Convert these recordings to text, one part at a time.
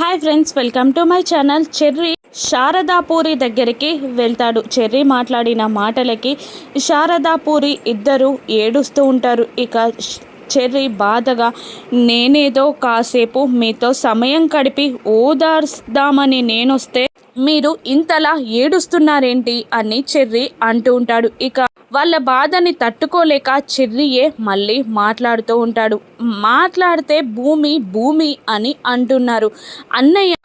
Hi friends, welcome to my channel. Cherry Sharadapuri దగ్గరికి వెళ్తాడు. Cherry మాట్లాడిన మాటలకి శారదాపూరి ఇద్దరు ఏడుస్తూ ఉంటారు. ఇక చెర్రీ బాధగా, నేనేదో కాసేపు మీతో సమయం గడిపి ఓదార్దామని నేనొస్తే మీరు ఇంతలా ఏడుస్తున్నారేంటి అని చెర్రీ అంటూ ఉంటాడు. ఇక వాళ్ళ బాధని తట్టుకోలేక చెర్రీయే మళ్ళీ మాట్లాడుతూ ఉంటాడు. మాట్లాడితే భూమి భూమి అని అంటున్నారు. అన్నయ్య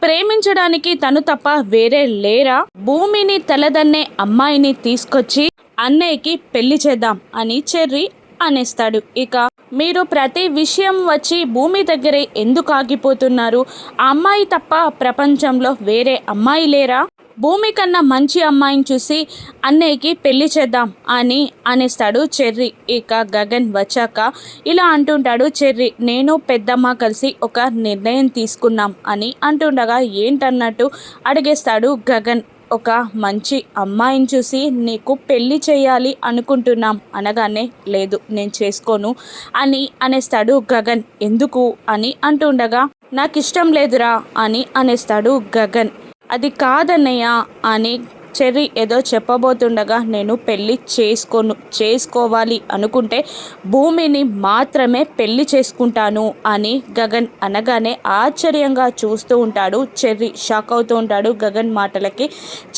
ప్రేమించడానికి తను తప్ప వేరే లేరా? భూమిని తలదన్నే అమ్మాయిని తీసుకొచ్చి అన్నయ్యకి పెళ్లి చేద్దాం అని చెర్రీ అనేస్తాడు. ఇక మీరు ప్రతి విషయం వచ్చి భూమి దగ్గరే ఎందుకు ఆగిపోతున్నారు? ఆ అమ్మాయి తప్ప ప్రపంచంలో వేరే అమ్మాయి లేరా? భూమి కన్నా మంచి అమ్మాయిని చూసి అన్నయ్యకి పెళ్లి చేద్దాం అని అనేస్తాడు చెర్రీ. ఇక గగన్ వచ్చాక ఇలా అంటుంటాడు చెర్రీ, నేను పెద్దమ్మ కలిసి ఒక నిర్ణయం తీసుకున్నాం అని అంటుండగా ఏంటన్నట్టు అడిగేస్తాడు గగన్. ఒక మంచి అమ్మాయిని చూసి నీకు పెళ్ళి చేయాలి అనుకుంటున్నాం అనగానే, లేదు నేను చేసుకోను అని అనేస్తాడు గగన్. ఎందుకు అని అంటుండగా, నాకు ఇష్టం లేదురా అని అనేస్తాడు గగన్. అది కాదన్నయ్య అని చెర్రీ ఏదో చెప్పబోతుండగా, నేను పెళ్ళి చేసుకోవాలి అనుకుంటే భూమిని మాత్రమే పెళ్ళి చేసుకుంటాను అని గగన్ అనగానే ఆశ్చర్యంగా చూస్తూ ఉంటాడు చెర్రీ. షాక్ అవుతూ ఉంటాడు గగన్ మాటలకి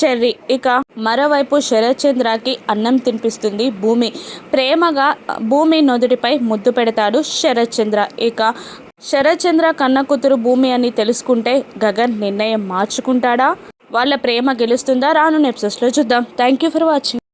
చెర్రీ. ఇక మరోవైపు శరత్చంద్రకి అన్నం తినిపిస్తుంది భూమి. ప్రేమగా భూమి నుదుటిపై ముద్దు పెడతాడు శరత్చంద్ర. ఇక శరత్చంద్ర కన్న కూతురు భూమి అని తెలుసుకుంటే గగన్ నిర్ణయం మార్చుకుంటాడా? వాళ్ళ ప్రేమ గెలుస్తుందా? రాను ఎపిసోడ్స్లో చూద్దాం. Thank you for watching.